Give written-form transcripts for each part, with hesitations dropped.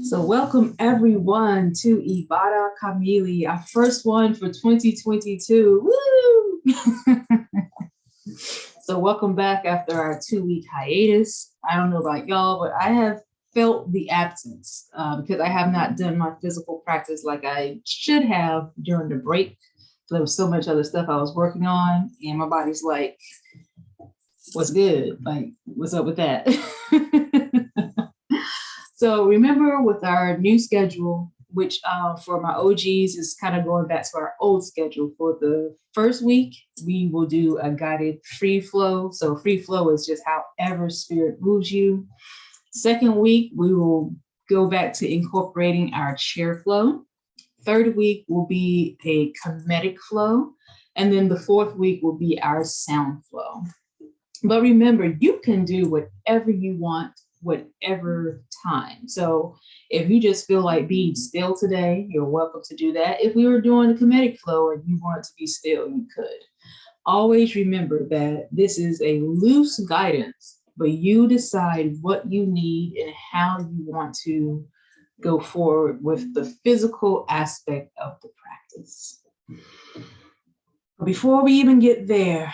So welcome everyone to Ibada Kamili, our first one for 2022. Woo! So welcome back after our 2-week hiatus. I don't know about y'all, but I have felt the absence because I have not done my physical practice like I should have during the break. There was so much other stuff I was working on, and my body's like, what's good? Like, what's up with that? So remember, with our new schedule, which for my OGs is kind of going back to our old schedule. For the first week, we will do a guided free flow. So free flow is just however spirit moves you. Second week, we will go back to incorporating our chair flow. Third week will be a Kemetic flow. And then the fourth week will be our sound flow. But remember, you can do whatever you want, whatever time. So if you just feel like being still today, you're welcome to do that. If we were doing a Kemetic flow and you wanted to be still, you could. Always remember that this is a loose guidance, but you decide what you need and how you want to go forward with the physical aspect of the practice. Before we even get there,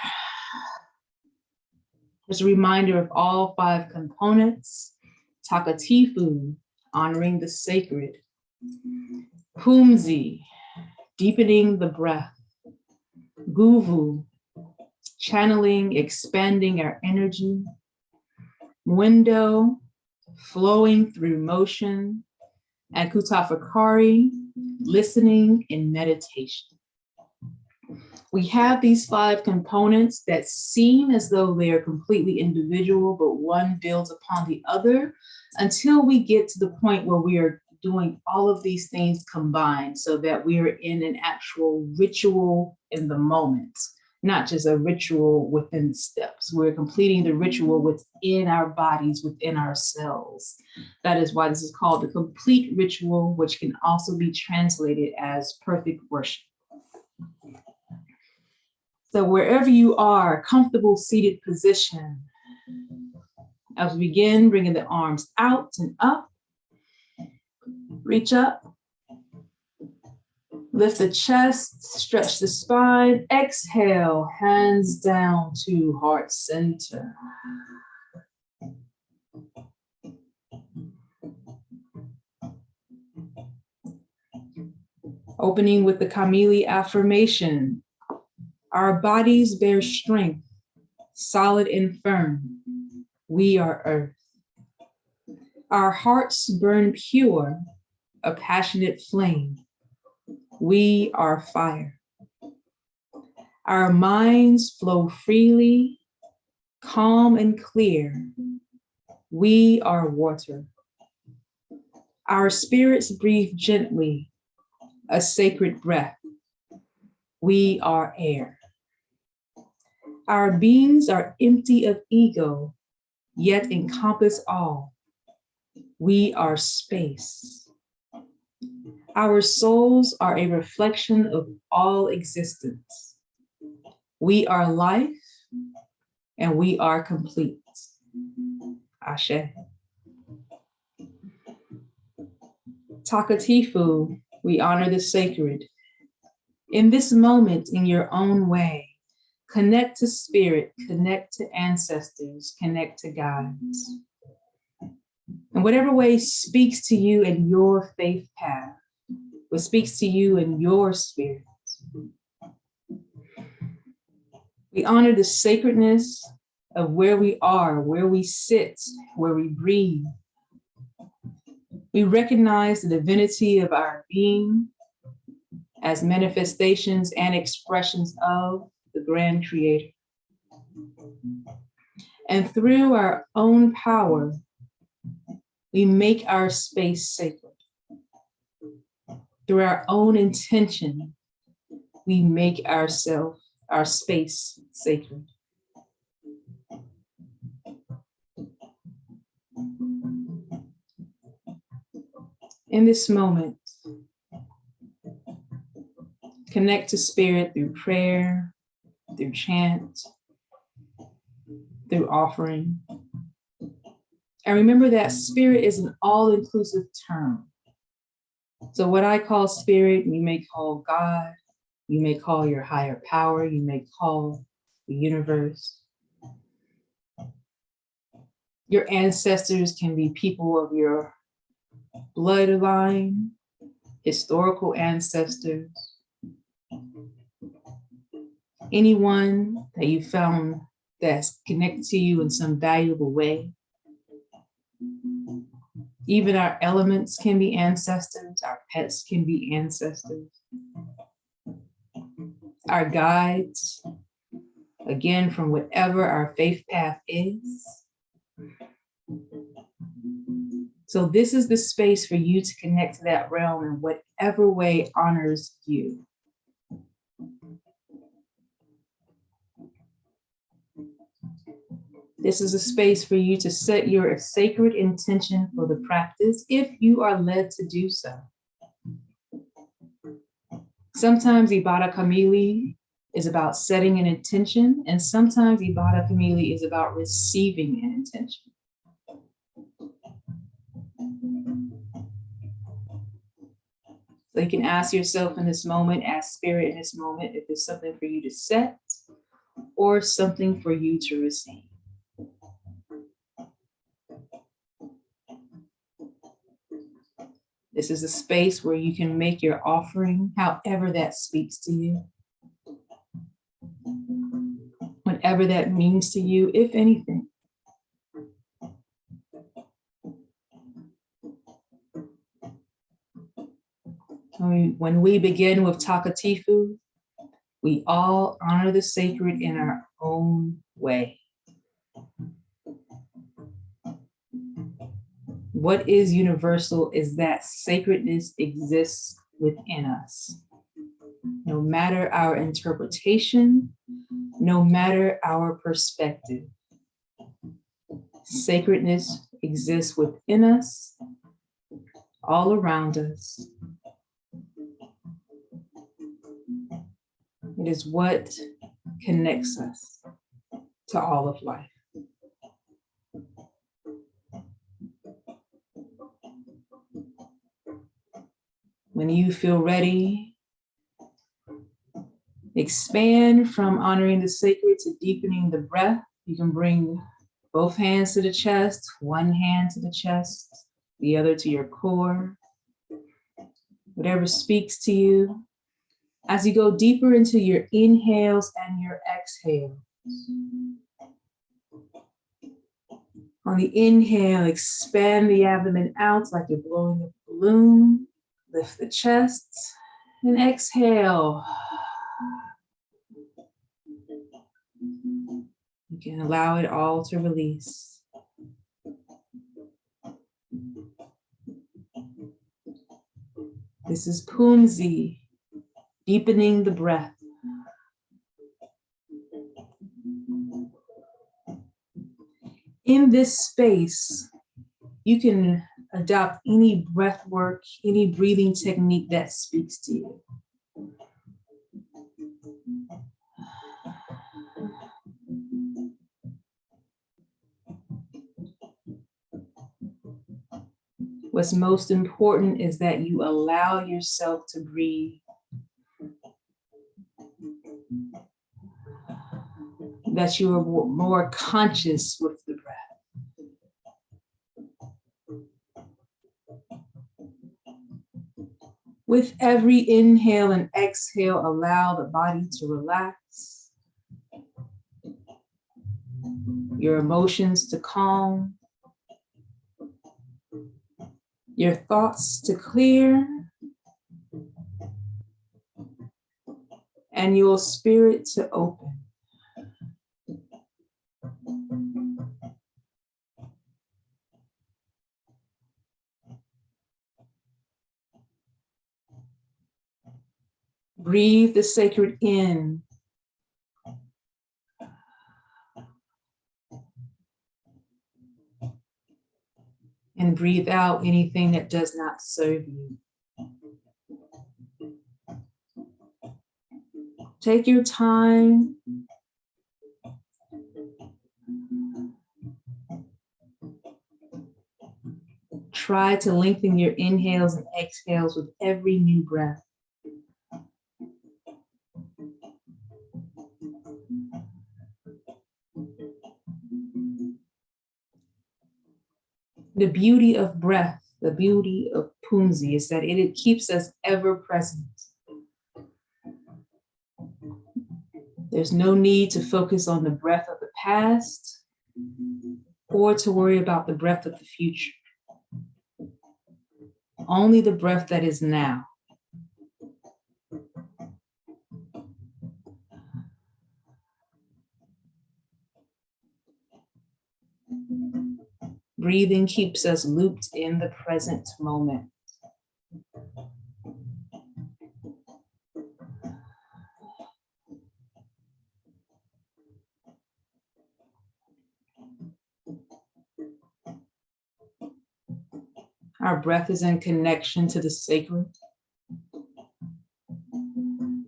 just a reminder of all 5 components. Takatifu, honoring the sacred. Pumzi, deepening the breath. Guvu, channeling, expanding our energy. Window, flowing through motion. And Kutafakari, listening in meditation. We have these 5 components that seem as though they are completely individual, but one builds upon the other until we get to the point where we are doing all of these things combined so that we are in an actual ritual in the moment, not just a ritual within the steps. We're completing the ritual within our bodies, within ourselves. That is why this is called the complete ritual, which can also be translated as perfect worship. So wherever you are, comfortable seated position. As we begin, bringing the arms out and up. Reach up. Lift the chest, stretch the spine. Exhale, hands down to heart center. Opening with the Kamili affirmation. Our bodies bear strength, solid and firm. We are earth. Our hearts burn pure, a passionate flame. We are fire. Our minds flow freely, calm and clear. We are water. Our spirits breathe gently, a sacred breath. We are air. Our beings are empty of ego, yet encompass all. We are space. Our souls are a reflection of all existence. We are life, and we are complete. Ashe. Takatifu, we honor the sacred. In this moment, in your own way, connect to spirit, connect to ancestors, connect to guides. In whatever way speaks to you in your faith path, what speaks to you in your spirit. We honor the sacredness of where we are, where we sit, where we breathe. We recognize the divinity of our being as manifestations and expressions of the grand creator. And through our own power, we make our space sacred. Through our own intention, we make our space sacred. In this moment, connect to spirit through prayer, through chant, through offering. And remember that spirit is an all-inclusive term. So what I call spirit, you may call God, you may call your higher power, you may call the universe. Your ancestors can be people of your bloodline, historical ancestors, anyone that you found that's connected to you in some valuable way. Even our elements can be ancestors, our pets can be ancestors. Our guides, again, from whatever our faith path is. So this is the space for you to connect to that realm in whatever way honors you. This is a space for you to set your sacred intention for the practice if you are led to do so. Sometimes Ibada Kamili is about setting an intention, and sometimes Ibada Kamili is about receiving an intention. So you can ask yourself in this moment, ask spirit in this moment, if there's something for you to set or something for you to receive. This is a space where you can make your offering, however that speaks to you. Whatever that means to you, if anything. When we begin with Takatifu, we all honor the sacred in our own way. What is universal is that sacredness exists within us. No matter our interpretation, no matter our perspective, sacredness exists within us, all around us. It is what connects us to all of life. When you feel ready, expand from honoring the sacred to deepening the breath. You can bring both hands to the chest, one hand to the chest, the other to your core. Whatever speaks to you. As you go deeper into your inhales and your exhales. On the inhale, expand the abdomen out like you're blowing a balloon. Lift the chest and exhale. You can allow it all to release. This is Pumzi, deepening the breath. In this space, you can adopt any breath work, any breathing technique that speaks to you. What's most important is that you allow yourself to breathe. That you are more conscious with the breath. With every inhale and exhale, allow the body to relax, your emotions to calm, your thoughts to clear, and your spirit to open. Breathe the sacred in. And breathe out anything that does not serve you. Take your time. Try to lengthen your inhales and exhales with every new breath. The beauty of breath, the beauty of Punzi is that it keeps us ever present. There's no need to focus on the breath of the past or to worry about the breath of the future. Only the breath that is now. Breathing keeps us looped in the present moment. Our breath is in connection to the sacred.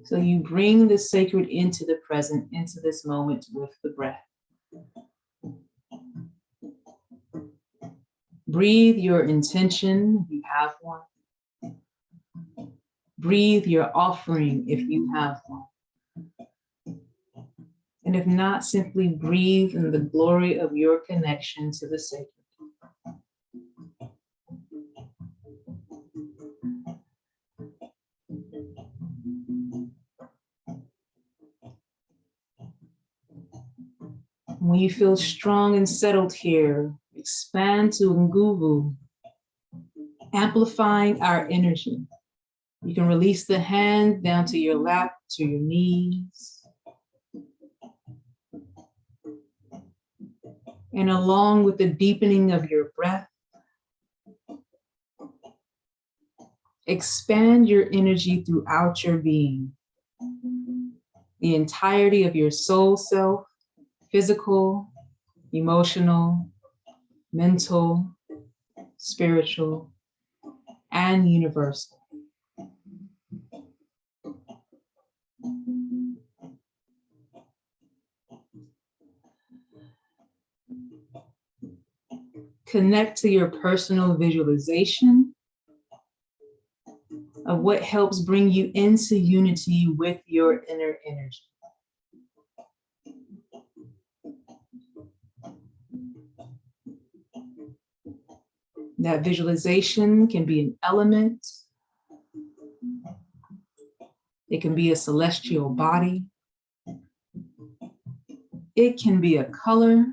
So you bring the sacred into the present, into this moment with the breath. Breathe your intention if you have one. Breathe your offering if you have one. And if not, simply breathe in the glory of your connection to the sacred. When you feel strong and settled here, expand to Nguvu, amplifying our energy. You can release the hand down to your lap, to your knees. And along with the deepening of your breath, expand your energy throughout your being. The entirety of your soul self, physical, emotional, mental, spiritual, and universal. Connect to your personal visualization of what helps bring you into unity with your inner energy. That visualization can be an element. It can be a celestial body. It can be a color.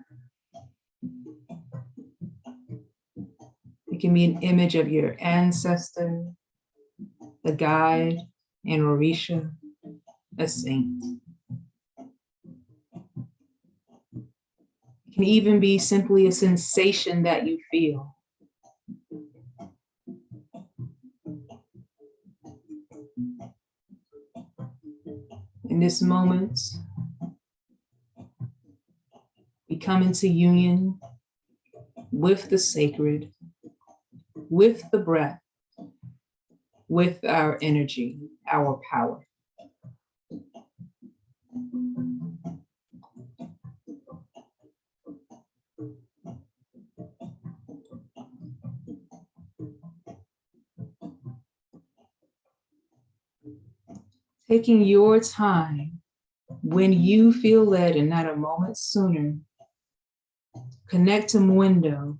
It can be an image of your ancestor, a guide, an Orisha, a saint. It can even be simply a sensation that you feel. In this moment, we come into union with the sacred, with the breath, with our energy, our power. Taking your time when you feel led and not a moment sooner, connect to Mwendo,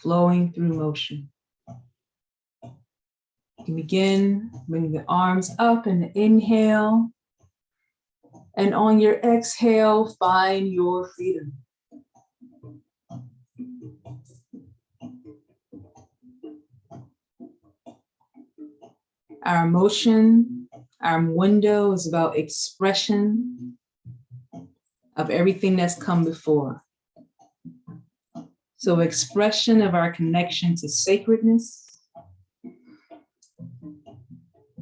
flowing through motion. You can begin bringing the arms up and inhale. And on your exhale, find your freedom. Our motion, our Mwendo is about expression of everything that's come before. So expression of our connection to sacredness,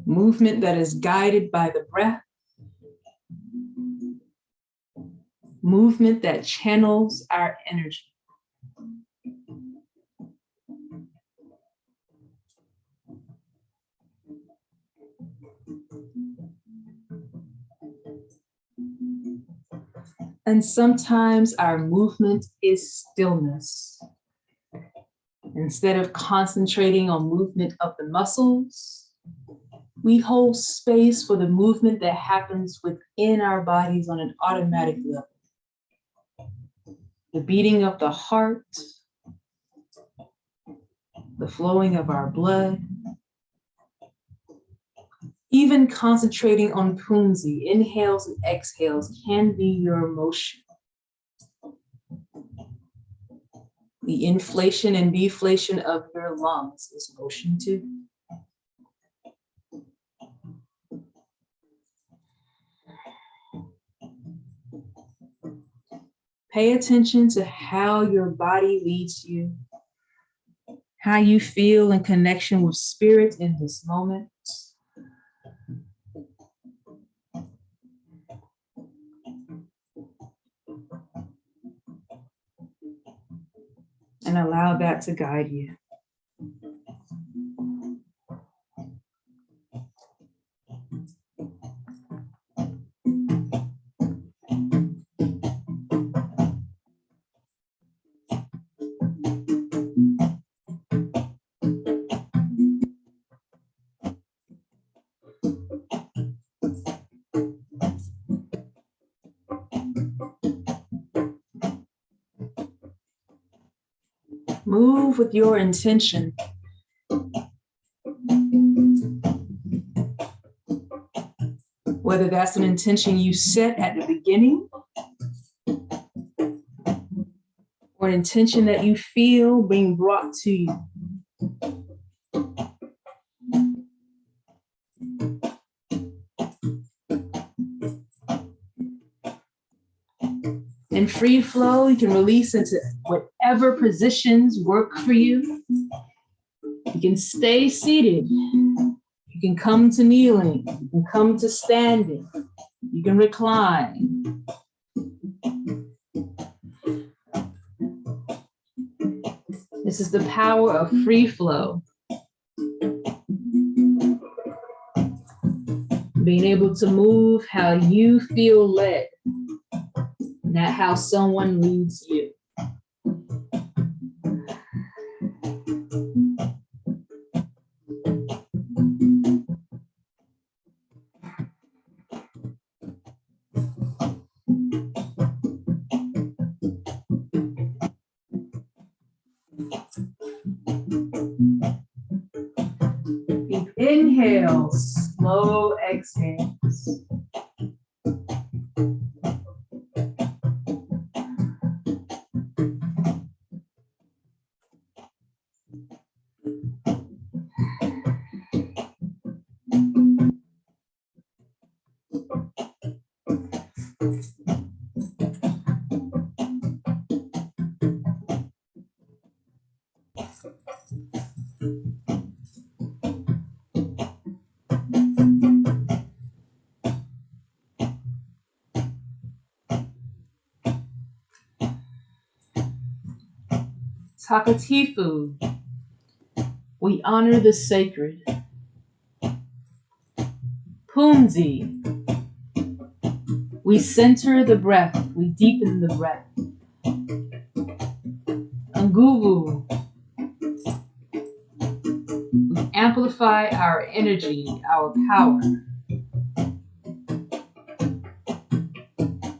movement that is guided by the breath, movement that channels our energy. And sometimes our movement is stillness. Instead of concentrating on movement of the muscles, we hold space for the movement that happens within our bodies on an automatic level. The beating of the heart, the flowing of our blood, even concentrating on punzi, inhales and exhales, can be your motion. The inflation and deflation of your lungs is motion too. Pay attention to how your body leads you, how you feel in connection with spirit in this moment. And allow that to guide you. Move with your intention. Whether that's an intention you set at the beginning or an intention that you feel being brought to you. In free flow, you can release into whatever positions work for you. You can stay seated. You can come to kneeling. You can come to standing. You can recline. This is the power of free flow. Being able to move how you feel led, not how someone leads you. Deep inhales, slow exhales. Takatifu, we honor the sacred. Punzi, we center the breath, we deepen the breath. Nguvu, we amplify our energy, our power.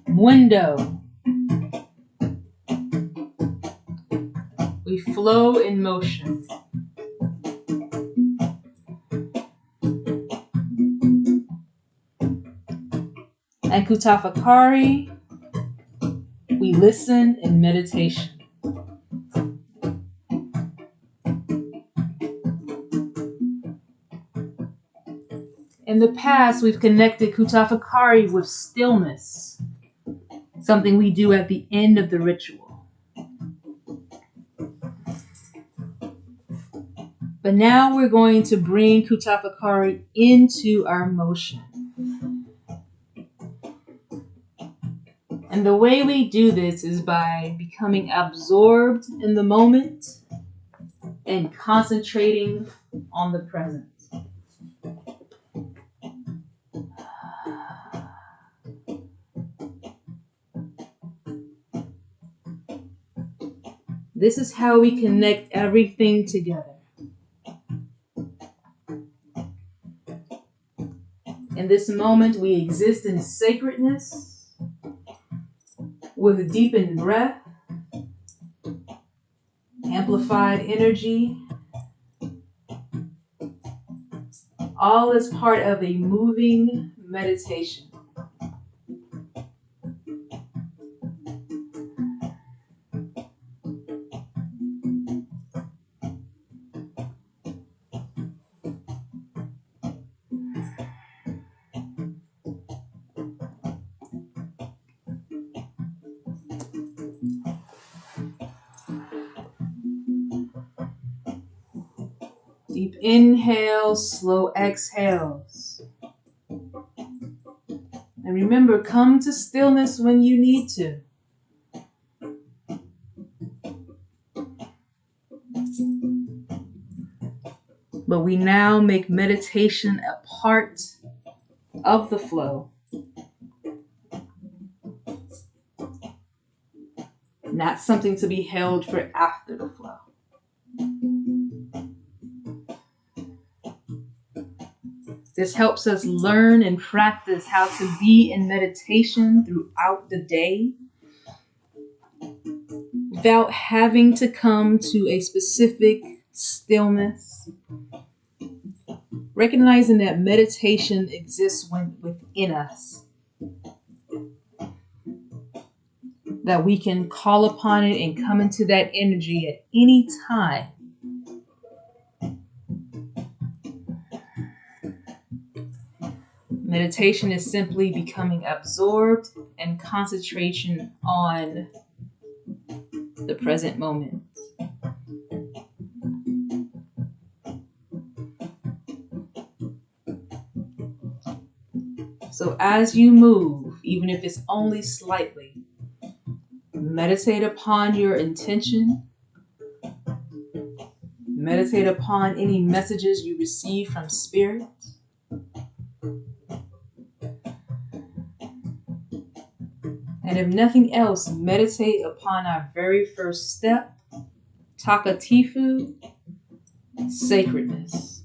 Mwendo, we flow in motion. And Kutafakari, we listen in meditation. In the past, we've connected Kutafakari with stillness, something we do at the end of the ritual. But now we're going to bring Kutafakari into our motion. And the way we do this is by becoming absorbed in the moment and concentrating on the present. This is how we connect everything together. In this moment, we exist in sacredness with deepened breath, amplified energy, all as part of a moving meditation. Deep inhales, slow exhales. And remember, come to stillness when you need to. But we now make meditation a part of the flow, not something to be held for after the flow. This helps us learn and practice how to be in meditation throughout the day without having to come to a specific stillness. Recognizing that meditation exists within us, that we can call upon it and come into that energy at any time. Meditation is simply becoming absorbed and concentration on the present moment. So as you move, even if it's only slightly, meditate upon your intention. Meditate upon any messages you receive from Spirit. And if nothing else, meditate upon our very first step, Takatifu, sacredness.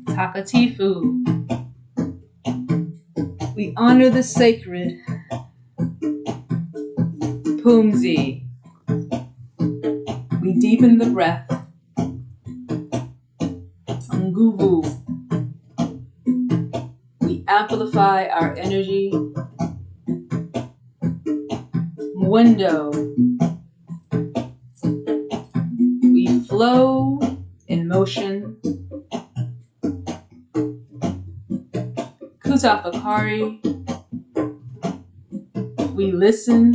Takatifu. We honor the sacred. Pumzi. We deepen the breath. Nguvu. We amplify our energy. Mwendo. We flow in motion. Kutafakari. We listen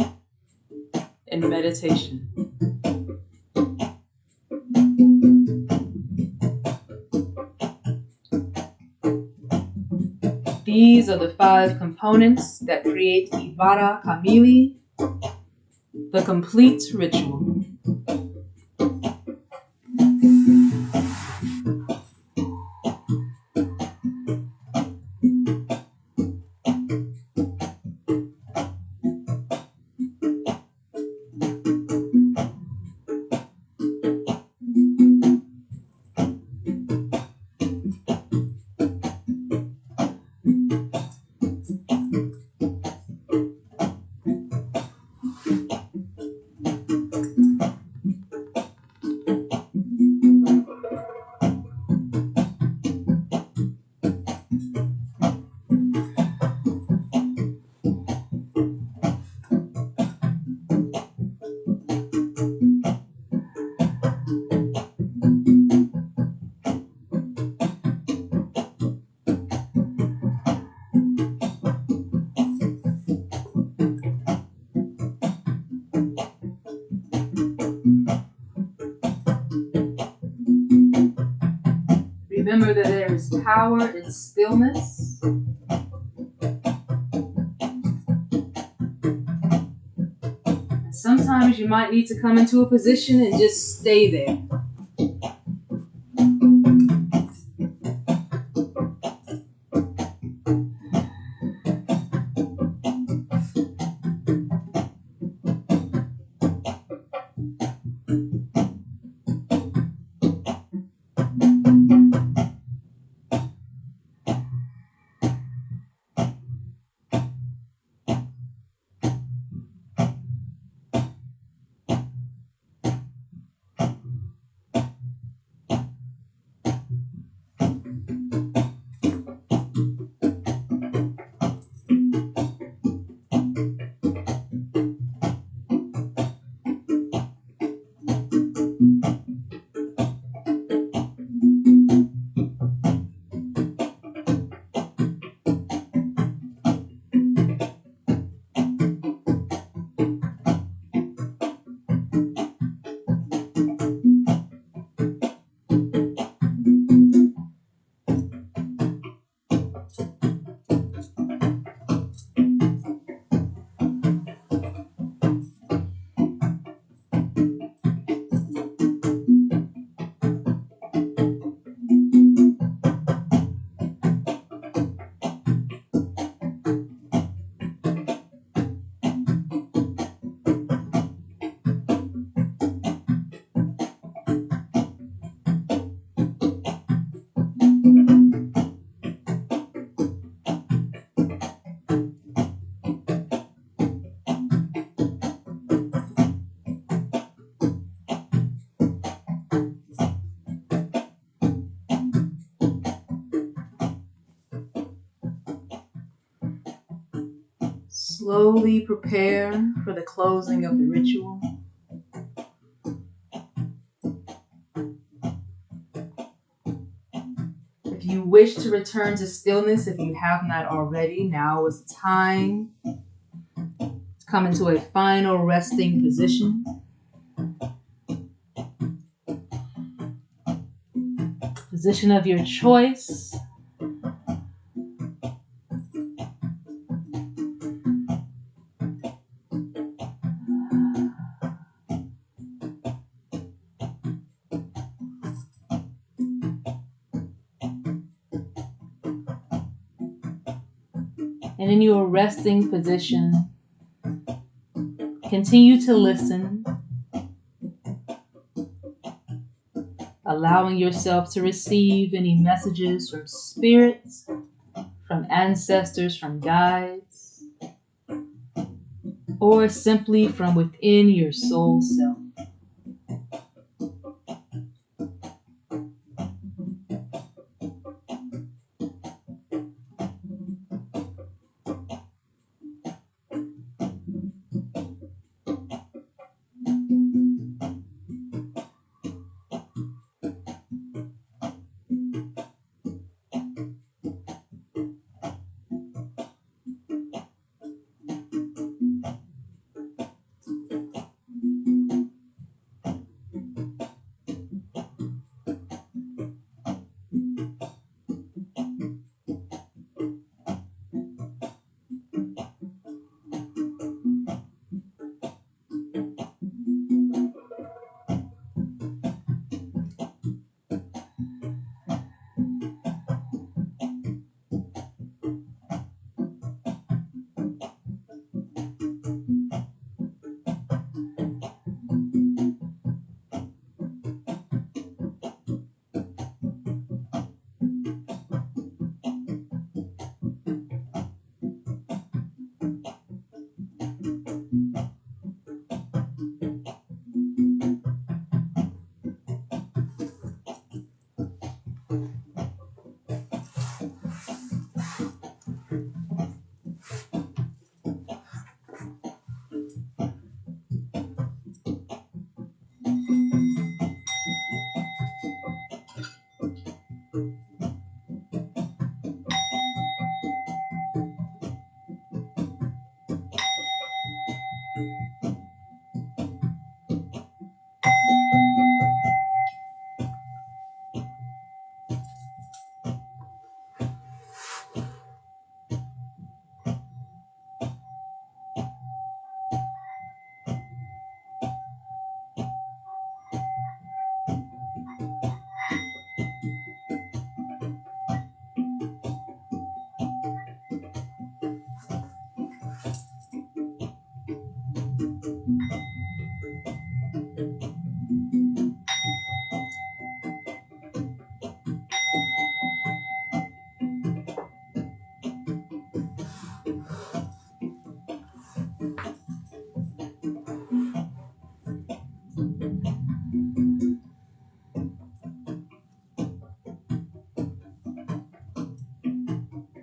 in meditation. These are the 5 components that create Ibada Kamili, the complete ritual. Remember that there is power in stillness. And sometimes you might need to come into a position and just stay there. Slowly prepare for the closing of the ritual. If you wish to return to stillness, if you have not already, now is the time to come into a final resting position. Position of your choice. And in your resting position, continue to listen, allowing yourself to receive any messages from spirits, from ancestors, from guides, or simply from within your soul self.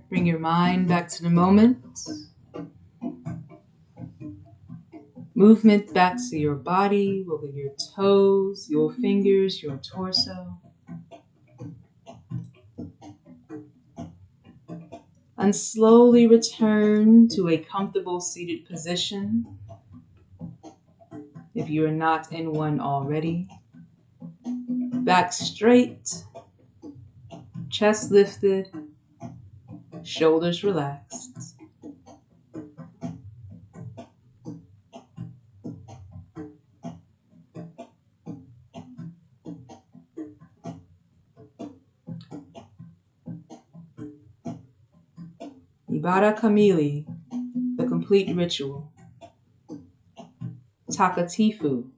Bring your mind back to the moment. Movement back to your body, wiggle your toes, your fingers, your torso. And slowly return to a comfortable seated position if you are not in one already. Back straight, chest lifted, shoulders relaxed. Ibada Kamili, the complete ritual. Takatifu,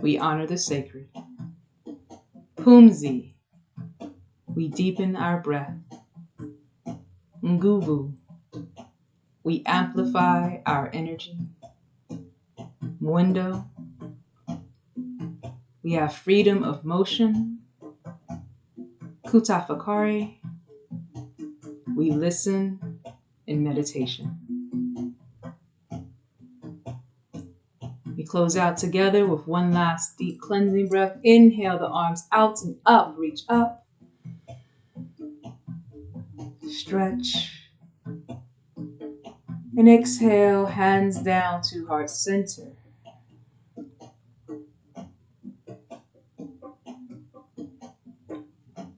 we honor the sacred. Pumzi, we deepen our breath. Nguvu, we amplify our energy. Mwendo, we have freedom of motion. Kutafakari, we listen in meditation. We close out together with one last deep cleansing breath. Inhale the arms out and up, reach up. Stretch. And exhale, hands down to heart center.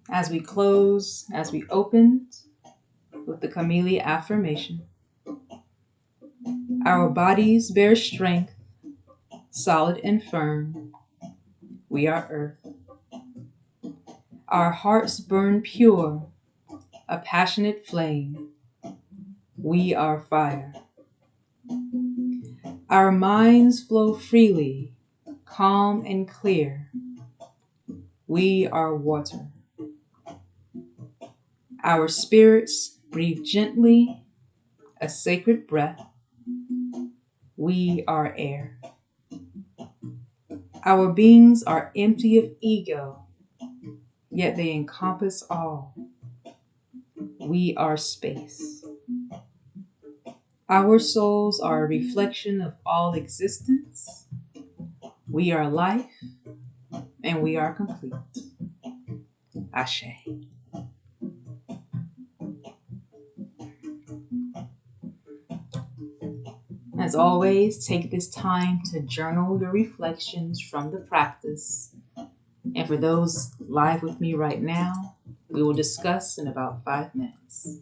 As we close, as we open with the Kamili affirmation, our bodies bear strength, solid and firm. We are earth. Our hearts burn pure, a passionate flame. We are fire. Our minds flow freely, calm and clear. We are water. Our spirits breathe gently, a sacred breath. We are air. Our beings are empty of ego, yet they encompass all. We are space. Our souls are a reflection of all existence. We are life, and we are complete. Ashe. As always, take this time to journal your reflections from the practice. And for those live with me right now, we will discuss in about 5 minutes.